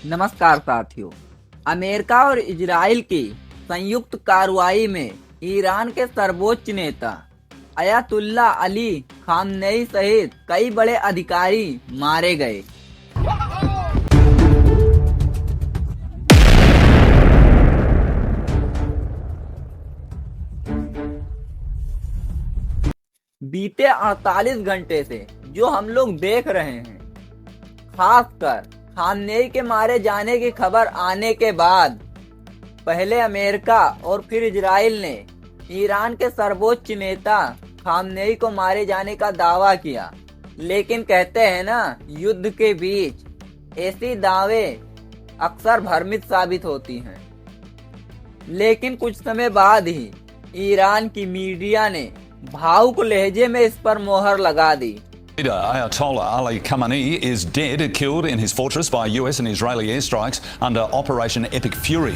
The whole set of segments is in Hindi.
नमस्कार साथियों। अमेरिका और इजराइल की संयुक्त कार्रवाई में ईरान के सर्वोच्च नेता अयातुल्ला अली खामनेई सहित कई बड़े अधिकारी मारे गए। बीते 48 घंटे से जो हम लोग देख रहे हैं, खासकर खामनेई के मारे जाने की खबर आने के बाद पहले अमेरिका और फिर इजराइल ने ईरान के सर्वोच्च नेता खामनेई को मारे जाने का दावा किया। लेकिन कहते हैं ना, युद्ध के बीच ऐसी दावे अक्सर भ्रमित साबित होती हैं। लेकिन कुछ समय बाद ही ईरान की मीडिया ने भावुक लहजे में इस पर मोहर लगा दी। Leader Ayatollah Ali Khamenei is dead, killed in his fortress by US and Israeli airstrikes under Operation Epic Fury.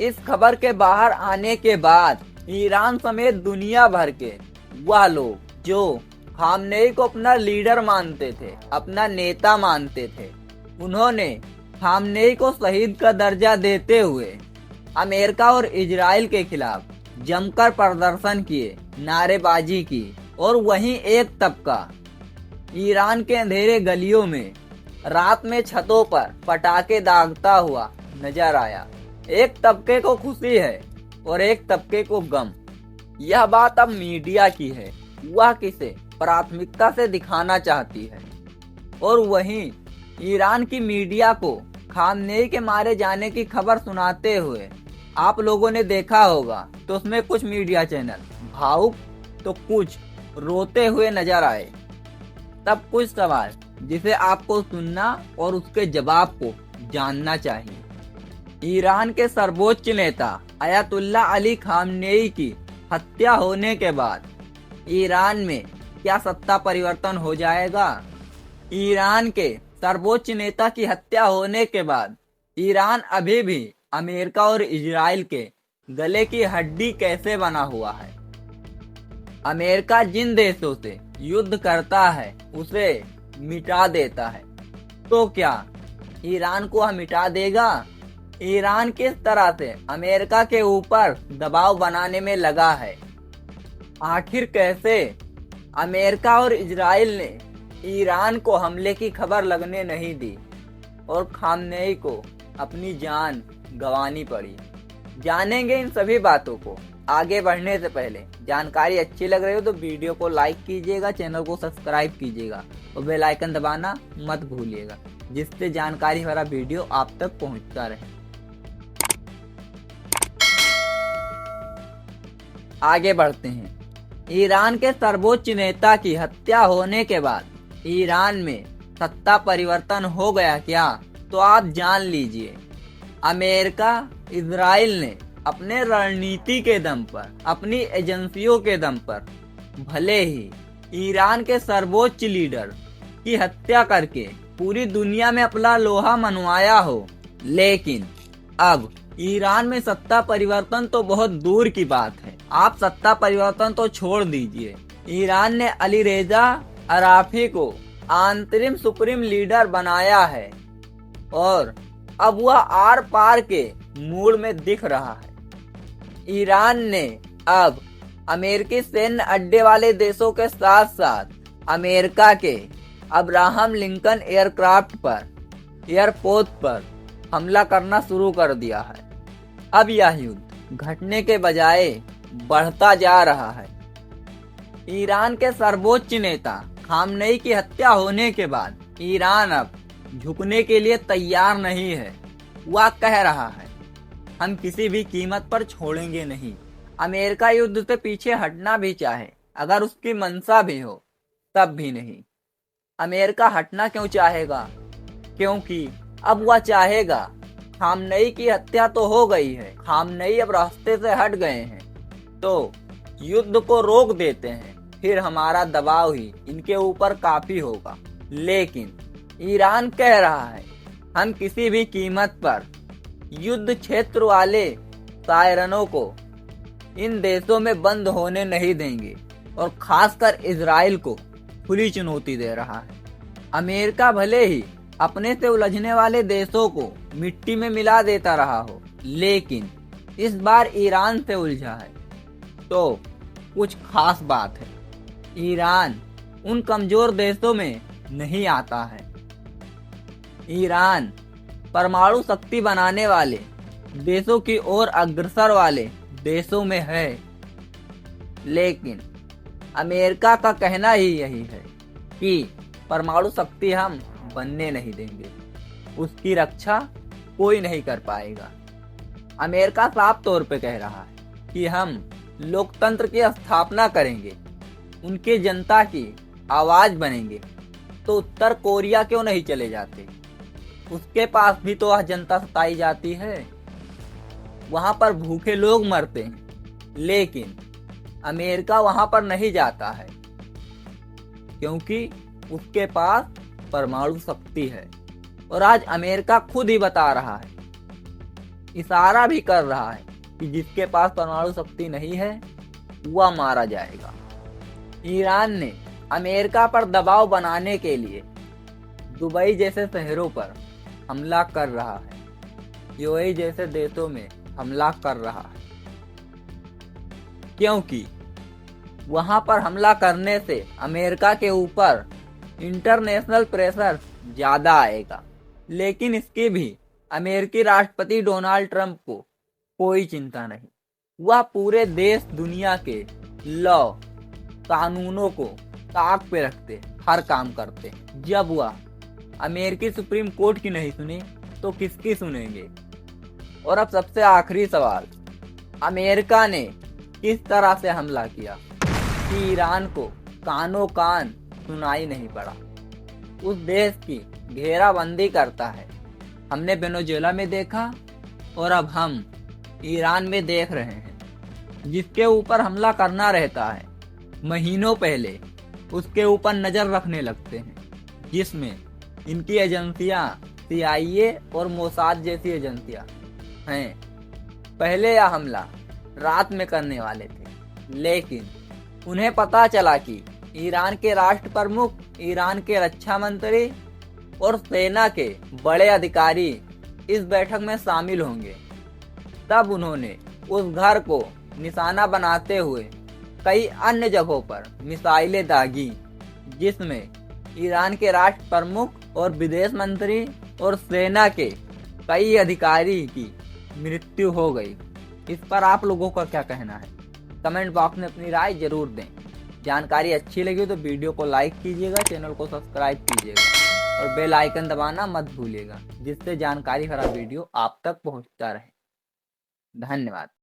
इस खबर के बाहर आने के बाद ईरान समेत दुनिया भर के वह लोग जो खामनेई को अपना लीडर मानते थे, अपना नेता मानते थे, उन्होंने खामनेई को शहीद का दर्जा देते हुए अमेरिका और इजराइल के खिलाफ जमकर प्रदर्शन किए, नारेबाजी की। और वहीं एक तबका ईरान के अंधेरे गलियों में रात में छतों पर पटाखे दागता हुआ नजर आया। एक तबके को खुशी है और एक तबके को गम। यह बात अब मीडिया की है, वह किसे प्राथमिकता से दिखाना चाहती है। और वहीं ईरान की मीडिया को खामनेई के मारे जाने की खबर सुनाते हुए आप लोगों ने देखा होगा, तो उसमें कुछ मीडिया चैनल भावुक तो कुछ रोते हुए नजर आए। तब कुछ सवाल जिसे आपको सुनना और उसके जवाब को जानना चाहिए। ईरान के सर्वोच्च नेता अयातुल्ला अली खामनेई की हत्या होने के बाद ईरान में क्या सत्ता परिवर्तन हो जाएगा? ईरान के सर्वोच्च नेता की हत्या होने के बाद ईरान अभी भी अमेरिका और इजराइल के गले की हड्डी कैसे बना हुआ है? अमेरिका जिन देशों से युद्ध करता है उसे मिटा देता है, तो क्या ईरान को मिटा देगा? ईरान किस तरह से अमेरिका के ऊपर दबाव बनाने में लगा है? आखिर कैसे अमेरिका और इजराइल ने ईरान को हमले की खबर लगने नहीं दी और खामनेई को अपनी जान गंवानी पड़ी? जानेंगे इन सभी बातों को। आगे बढ़ने से पहले जानकारी अच्छी लग रही हो तो वीडियो को लाइक कीजिएगा, चैनल को सब्सक्राइब कीजिएगा और बेल आइकन दबाना मत भूलिएगा, जिससे जानकारी भरा वीडियो आप तक पहुंचता रहे। आगे बढ़ते हैं। ईरान के सर्वोच्च नेता की हत्या होने के बाद ईरान में सत्ता परिवर्तन हो गया क्या? तो आप जान लीजिए। अमेरिका, इजराइल ने अपने रणनीति के दम पर, अपनी एजेंसियों के दम पर भले ही ईरान के सर्वोच्च लीडर की हत्या करके पूरी दुनिया में अपना लोहा मनवाया हो, लेकिन अब ईरान में सत्ता परिवर्तन तो बहुत दूर की बात है। आप सत्ता परिवर्तन तो छोड़ दीजिए, ईरान ने अली रेजा अराफी को अंतरिम सुप्रीम लीडर बनाया है और अब वह आर पार के मूड में दिख रहा है। ईरान ने अब अमेरिकी सैन्य अड्डे वाले देशों के साथ साथ अमेरिका के अब्राहम लिंकन एयरपोर्ट पर हमला करना शुरू कर दिया है। अब यह युद्ध घटने के बजाय बढ़ता जा रहा है। ईरान के सर्वोच्च नेता खामनेई की हत्या होने के बाद ईरान अब झुकने के लिए तैयार नहीं है। वह कह रहा है, हम किसी भी कीमत पर छोड़ेंगे नहीं। अमेरिका युद्ध से पीछे हटना भी चाहे, अगर उसकी मंशा भी हो, तब भी नहीं। अमेरिका हटना क्यों चाहेगा? क्योंकि अब वह चाहेगा, खामनेई की हत्या तो हो गई है, खामनेई अब रास्ते से हट गए हैं, तो युद्ध को रोक देते हैं, फिर हमारा दबाव ही इनके ऊपर काफी होगा। लेकिन ईरान कह रहा है, हम किसी भी कीमत पर युद्ध क्षेत्र वाले सायरनों को इन देशों में बंद होने नहीं देंगे और खासकर इजराइल को खुली चुनौती दे रहा है। अमेरिका भले ही अपने से उलझने वाले देशों को मिट्टी में मिला देता रहा हो, लेकिन इस बार ईरान से उलझा है तो कुछ खास बात है। ईरान उन कमजोर देशों में नहीं आता है। ईरान परमाणु शक्ति बनाने वाले देशों की ओर अग्रसर वाले देशों में है, लेकिन अमेरिका का कहना ही यही है कि परमाणु शक्ति हम बनने नहीं देंगे, उसकी रक्षा कोई नहीं कर पाएगा। अमेरिका साफ तौर पे कह रहा है कि हम लोकतंत्र की स्थापना करेंगे, उनके जनता की आवाज बनेंगे। तो उत्तर कोरिया क्यों नहीं चले जाते? उसके पास भी तो वह जनता सताई जाती है, वहां पर भूखे लोग मरते हैं, लेकिन अमेरिका वहां पर नहीं जाता है क्योंकि उसके पास परमाणु शक्ति है। और आज अमेरिका खुद ही बता रहा है, इशारा भी कर रहा है कि जिसके पास परमाणु शक्ति नहीं है वह मारा जाएगा। ईरान ने अमेरिका पर दबाव बनाने के लिए दुबई जैसे शहरों पर हमला कर रहा है, यूएई जैसे देशों में हमला कर रहा है, क्योंकि वहां पर हमला करने से अमेरिका के ऊपर इंटरनेशनल प्रेशर ज्यादा आएगा। लेकिन इसकी भी अमेरिकी राष्ट्रपति डोनाल्ड ट्रंप को कोई चिंता नहीं। वह पूरे देश दुनिया के लॉ कानूनों को ताक पे रखते हर काम करते। जब वह अमेरिकी सुप्रीम कोर्ट की नहीं सुनी तो किसकी सुनेंगे? और अब सबसे आखिरी सवाल, अमेरिका ने किस तरह से हमला किया कि ईरान को कानों कान सुनाई नहीं पड़ा? उस देश की घेराबंदी करता है। हमने वेनेजुएला में देखा और अब हम ईरान में देख रहे हैं, जिसके ऊपर हमला करना रहता है महीनों पहले उसके ऊपर नजर रखने लगते हैं, जिसमें इनकी एजेंसियां CIA और मोसाद जैसी एजेंसियां हैं। पहले यह हमला रात में करने वाले थे, लेकिन उन्हें पता चला कि ईरान के राष्ट्र प्रमुख, ईरान के रक्षा मंत्री और सेना के बड़े अधिकारी इस बैठक में शामिल होंगे। तब उन्होंने उस घर को निशाना बनाते हुए कई अन्य जगहों पर मिसाइलें दागी, जिसमें ईरान के राष्ट्र प्रमुख और विदेश मंत्री और सेना के कई अधिकारी की मृत्यु हो गई। इस पर आप लोगों का क्या कहना है? कमेंट बॉक्स में अपनी राय जरूर दें। जानकारी अच्छी लगी तो वीडियो को लाइक कीजिएगा, चैनल को सब्सक्राइब कीजिएगा और बेल आइकन दबाना मत भूलिएगा, जिससे जानकारी भरा वीडियो आप तक पहुंचता रहे। धन्यवाद।